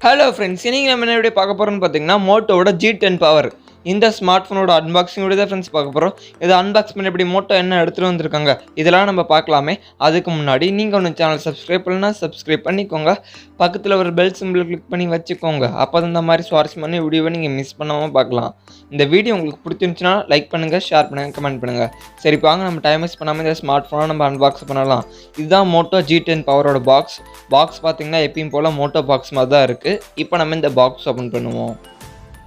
Hello friends, இன்னைக்கு நம்ம என்ன வீடியோ பார்க்க போகிறோம்னு பார்த்தீங்கன்னா மோட்டோவோட G10 பவர் இந்த ஸ்மார்ட் ஃபோனோட அன்பாக்சிங் வீடியோ தான் ஃப்ரெண்ட்ஸ் பார்க்க போகிறோம். இதை அன்பாக்ஸ் பண்ணி எப்படி மோட்டோ என்ன எடுத்துகிட்டு வந்திருக்காங்க இதெல்லாம் நம்ம பார்க்கலாமே. அதுக்கு முன்னாடி நீங்கள் ஒன்று சேனல் சப்ஸ்கிரைப் பண்ணலன்னா சப்ஸ்கிரைப் பண்ணிக்கோங்க. பக்கத்தில் ஒரு பெல் சிம்பிள் கிளிக் பண்ணி வச்சுக்கோங்க. அப்போ தான் இந்த மாதிரி சுவாரஸ்யமான வீடியோவை நீங்கள் மிஸ் பண்ணாமல் பார்க்கலாம். இந்த வீடியோ உங்களுக்கு பிடிச்சிருந்துச்சுன்னா லைக் பண்ணுங்கள், ஷேர் பண்ணுங்கள், கமெண்ட் பண்ணுங்கள். சரி வாங்க நம்ம டைம் வேஸ்ட் பண்ணாமல் இந்த ஸ்மார்ட் ஃபோனை நம்ம அன்பாக்ஸ் பண்ணலாம். இதுதான் மோட்டோ G10 பவரோட பாக்ஸ் பார்த்தீங்கன்னா எப்பயும் போல் மோட்டோ பாக்ஸ் மாதிரி தான் இருக்குது. இப்போ நம்ம இந்த பாக்ஸ் ஓப்பன் பண்ணுவோம்.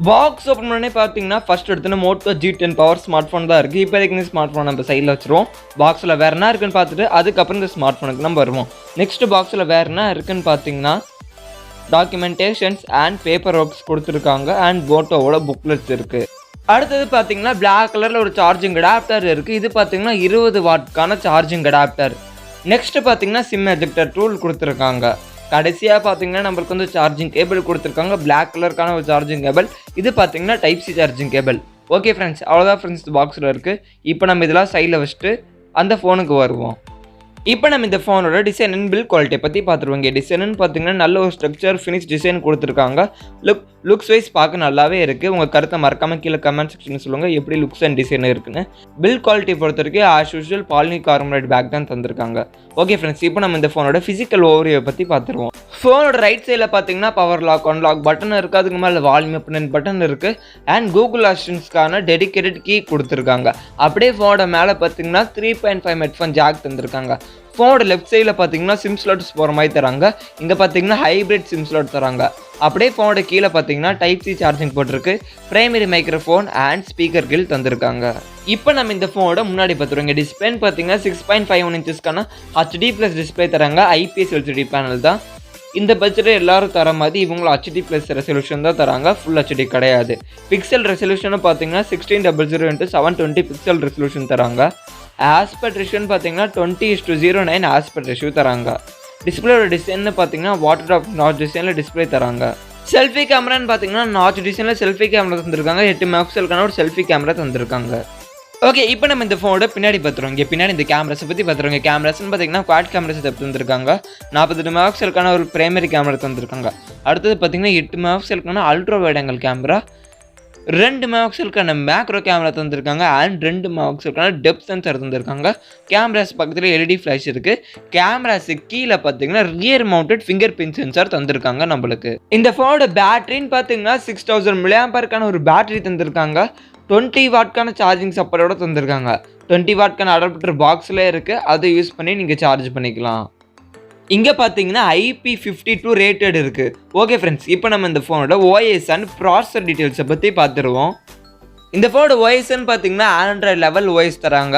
பாக்ஸ் ஓப்பன் பண்ணி பார்த்தீங்கன்னா ஃபர்ஸ்ட் எடுத்துன்னு Moto G10 power smart phone தான் இருக்குது. இப்போதைக்கு இந்த ஸ்மார்ட் ஃபோன் நம்ம சைடில் வச்சுருவோம். பாக்ஸில் வேறு என்ன இருக்குன்னு பார்த்துட்டு அதுக்கப்புறம் இந்த ஸ்மார்ட் ஃபோனுக்கு நம்ம வருவோம். நெக்ஸ்ட் பாக்ஸில் வேறு என்ன இருக்குன்னு பார்த்தீங்கன்னா டாக்குமெண்டேஷன்ஸ் அண்ட் பேப்பர் ஒர்க்ஸ் கொடுத்துருக்காங்க அண்ட் மோட்டோவோட புக்லெட்ஸ் இருக்குது. அடுத்தது பார்த்தீங்கன்னா பிளாக் கலரில் ஒரு சார்ஜிங் அடாப்டர் இருக்குது. இது பார்த்தீங்கன்னா 20 வாட்க்கான சார்ஜிங் அடாப்டர். நெக்ஸ்ட்டு பார்த்தீங்கன்னா சிம் எஜெக்டர் டூல் கொடுத்துருக்காங்க. கடைசியாக பார்த்தீங்கன்னா நம்மளுக்கு வந்து சார்ஜிங் கேபிள் கொடுத்துருக்காங்க. பிளாக் கலருக்கான ஒரு சார்ஜிங் கேபிள். இது பார்த்தீங்கன்னா type C charging cable. Okay friends, அவ்வளோதான் ஃப்ரெண்ட்ஸ் பாக்ஸில் இருக்குது. இப்போ நம்ம இதெல்லாம் சைடில் வச்சுட்டு அந்த ஃபோனுக்கு வருவோம். இப்போ நம்ம இந்த ஃபோனோட டிசைன் அண்ட் பில்ட் குவாலிட்டியை பற்றி பார்த்துருவோங்க. டிசைன்னு பார்த்தீங்கன்னா நல்ல ஒரு ஸ்ட்ரக்சர் ஃபினிஷ் டிசைன் கொடுத்துருக்காங்க. லுக்ஸ் வைஸ் பார்க்க நல்லாவே இருக்குது. உங்கள் கருத்தை மறக்காமல் கீழே கமெண்ட் செக்ஷன் சொல்லுங்கள் எப்படி லுக்ஸ் அண்ட் டிசைன் இருக்குன்னு. பில்ட் குவாலிட்டி பொறுத்த வரைக்கும் ஆஸ் யூஷுவல் பாலிகார்பனேட் பேக் தான் தந்திருக்காங்க. ஓகே ஃப்ரெண்ட்ஸ், இப்போ நம்ம இந்த ஃபோனோட ஃபிசிக்கல் ஓவரியை பற்றி பார்த்துருவோம். ஃபோனோட ரைட் சைடில் பார்த்தீங்கன்னா பவர் லாக், அன்லாக் பட்டன் இருக்குது. அதுக்கு மேலே வால்யூம் அப் பட்டன் இருக்குது அண்ட் கூகுள் அசிஸ்டன்ஸ்க்கான டெடிகேட்டட் கீ கொடுத்துருக்காங்க. அப்படியே ஃபோனோட மேலே பார்த்தீங்கன்னா 3.5 ஹெட்ஃபோன் ஜாக் தந்திருக்காங்க. ஃபோனோட லெஃப்ட் சைடில் பார்த்தீங்கன்னா சிம் ஸ்லாட்ஸ் போகிற மாதிரி தராங்க. இங்கே பார்த்தீங்கன்னா ஹைப்ரிட் சிம் ஸ்லாட் தராங்க. அப்படியே ஃபோனோட கீழே பார்த்தீங்கன்னா டைப் சி சார்ஜிங் போட்டிருக்கு. Primary microphone and speaker grill தந்திருக்காங்க. இப்போ நம்ம இந்த ஃபோனோட முன்னாடி பார்த்துருவோங்க. டிஸ்பிளேன்னு பார்த்தீங்கன்னா 6.51 இன்ச்சஸ்க்கான HD+ டிஸ்பிளே தராங்க. IPS LCD பேனல் தான். இந்த பட்ஜெட்டில் எல்லாரும் தர மாதிரி இவங்களும் HD+ ரெசல்யூஷன் தான் தராங்க. ஃபுல் HD கிடையாது. பிக்சல் ரெசல்யூஷன் பார்த்தீங்கன்னா 1600x720 பிக்சல் ரெசல்யூஷன் தராங்க. ஆஸ்பெக்ட் ரேஷியோன்னு பார்த்தீங்கன்னா 20:09 ஆஸ்பெக்ட் ரேஷியோ தராங்க. டிஸ்பிளேயோட டிசைன்னு பார்த்தீங்கன்னா வாட்டர் ட்ராப் நாச் டிசைனில் டிஸ்பிளே தராங்க. செல்ஃபி கேமரான்னு பார்த்தீங்கன்னா நாச் டிசைனில் செல்ஃபி கேமரா தந்திருக்காங்க. 8 மெகாபிக்சலுக்கான ஒரு செல்ஃபி கேமரா தந்திருக்காங்க. ஓகே, இப்போ நம்ம இந்த ஃபோனோட பின்னாடி பார்த்துருவோம். இங்கே பின்னாடி இந்த கேமராஸை பற்றி பார்த்துருவோங்க. கேமராஸ்ன்னு பார்த்தீங்கன்னா குவாட் கேமராஸ் தந்திருக்காங்க. 42 மெகாபிக்சலுக்கான ஒரு பிரைமரி கேமரா தந்திருக்காங்க. அடுத்தது பார்த்தீங்கன்னா 8 மெகாபிக்சலுக்கான அல்ட்ரா வைட் ஆங்கிள் கேமரா, 2 மெகாபிக்சலுக்கான மேக்ரோ கேமரா தந்திருக்காங்க அண்ட் 2 மெகாபிக்சலுக்கான டெப்த் சென்சர் தந்திருக்காங்க. கேமராஸ் பக்கத்தில் LED ஃப்ளாஷ் இருக்குது. கேமராஸு கீழே பார்த்தீங்கன்னா rear mounted fingerprint sensor தந்திருக்காங்க நம்மளுக்கு. இந்த ஃபோனோட பேட்டரின்னு பார்த்தீங்கன்னா 6000 mAh ஒரு பேட்டரி தந்திருக்காங்க. 20 வாட்க்கான சார்ஜிங் சப்போர்ட்டோட தந்திருக்காங்க. 20 வாட்க்கான அடாப்டர் பாக்ஸில் இருக்குது. அதை யூஸ் பண்ணி நீங்கள் சார்ஜ் பண்ணிக்கலாம். இங்கே பார்த்தீங்கன்னா IP52 ரேட்டட் இருக்குது. ஓகே ஃப்ரெண்ட்ஸ், இப்போ நம்ம இந்த ஃபோனோட OS அண்ட் ப்ராசஸர் டீட்டெயில்ஸை பற்றி பார்த்துருவோம். இந்த ஃபோனோட OSன்னு பார்த்தீங்கன்னா ஆண்ட்ராய்டு லெவல் OS தராங்க.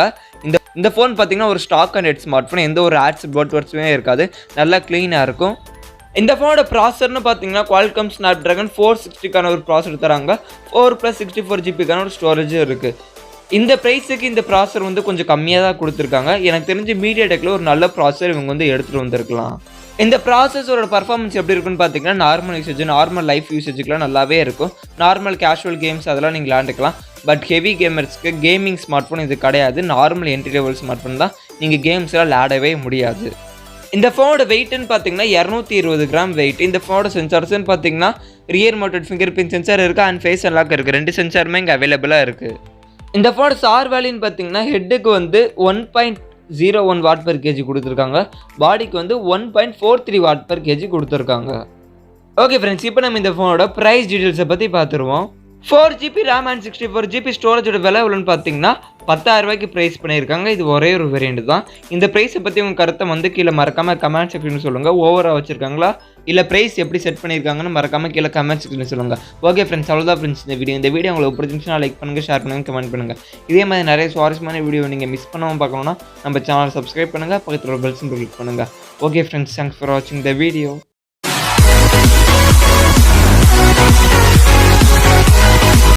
இந்த ஃபோன் பார்த்தீங்கன்னா ஒரு ஸ்டாக் அண்ட் ஸ்மார்ட் ஃபோன். எந்த ஒரு ஆட்ஸ் ப்ளோட்வர்ட்ஸுமே இருக்காது. நல்லா க்ளீனாக இருக்கும். இந்த ஃபோனோட ப்ராசர்னு பார்த்தீங்கன்னா Qualcomm Snapdragon 460க்கான ஒரு ப்ராசர் தராங்க. 4+64GB ஒரு ஸ்டோரேஜும் இருக்குது. இந்த ப்ரைஸுக்கு இந்த ப்ராசர் வந்து கொஞ்சம் கம்மியாக தான் கொடுத்துருக்காங்க. எனக்கு தெரிஞ்சு மீடியாடெக்கில் ஒரு நல்ல ப்ராசர் இவங்க வந்து எடுத்துகிட்டு வந்திருக்கலாம். இந்த ப்ராசஸரோட பர்ஃபார்மன்ஸ் எப்படி இருக்குன்னு பார்த்தீங்கன்னா நார்மல் யூசேஜ், நார்மல் லைஃப் யூசேஜுக்குலாம் நல்லாவே இருக்கும். நார்மல் கேஷுவல் கேம்ஸ் அதெல்லாம் நீங்கள் விளாண்டுக்கலாம். பட் ஹெவி கேமர்ஸ்க்கு கேமிங் ஸ்மார்ட் ஃபோன் இது கிடையாது. Normal entry level smartphone தான். நீங்கள் கேம்ஸ்லாம் விளையாடவே முடியாது. இந்த ஃபோனோட வெயிட்னு பார்த்தீங்கன்னா 220 கிராம் வெயிட். இந்த ஃபோனோட சென்சார்ஸ்ன்னு பார்த்தீங்கன்னா rear mounted fingerprint sensor இருக்குது அண்ட் ஃபேஸ் அன்லாக் இருக்குது. 2 சென்சாருமே இங்கே அவைலபிளாக இருக்குது. இந்த ஃபோனோட சார் வேல்யூன்னு பார்த்தீங்கன்னா ஹெட்டுக்கு வந்து 1.01 வாட் per kg கொடுத்துருக்காங்க. பாடிக்கு வந்து 1.43 வாட் per kg கொடுத்துருக்காங்க. ஓகே ஃப்ரெண்ட்ஸ், இப்போ நம்ம இந்த ஃபோனோட ப்ரைஸ் டீட்டெயில்ஸை பற்றி பார்த்துருவோம். 4GB RAM அண்ட் 64GB ஸ்டோரேஜோட விலை எவ்வளோன்னு பார்த்தீங்கன்னா 10,000 ரூபாய்க்கு ப்ரைஸ் பண்ணியிருக்காங்க. இது ஒரே ஒரு வேரியண்ட் தான். இந்த ப்ரைஸை பற்றி உங்கள் கருத்தை வந்து கீழே மறக்காமல் கமெண்ட் செக்ஷன் சொல்லுங்கள். ஓவராக வச்சுருக்காங்களா இல்லை ப்ரைஸ் எப்படி செட் பண்ணியிருக்காங்கன்னு மறக்காமல் கீழே கமெண்ட் செக்ஷன் சொல்லுங்கள். ஓகே ஃப்ரெண்ட்ஸ், அவ்வளோதான் ஃப்ரெண்ட்ஸ் இந்த வீடியோ உங்களுக்கு பிடிச்சிருந்துச்சுன்னா லைக் பண்ணுங்கள், ஷேர் பண்ணுங்கள், கமெண்ட் பண்ணுங்கள். இதே மாதிரி நிறைய சுவாரஸ்யமான வீடியோ நீங்கள் மிஸ் பண்ணாமல் பார்க்கணுன்னா நம்ம சேனலை சப்ஸ்கிரைப் பண்ணுங்கள். பக்கத்தில் ஒரு பெல் சிம்பல் கிளிக் பண்ணுங்கள். ஓகே ஃப்ரெண்ட்ஸ், தேங்க்ஸ் ஃபார் வாட்சிங் த வீடியோ.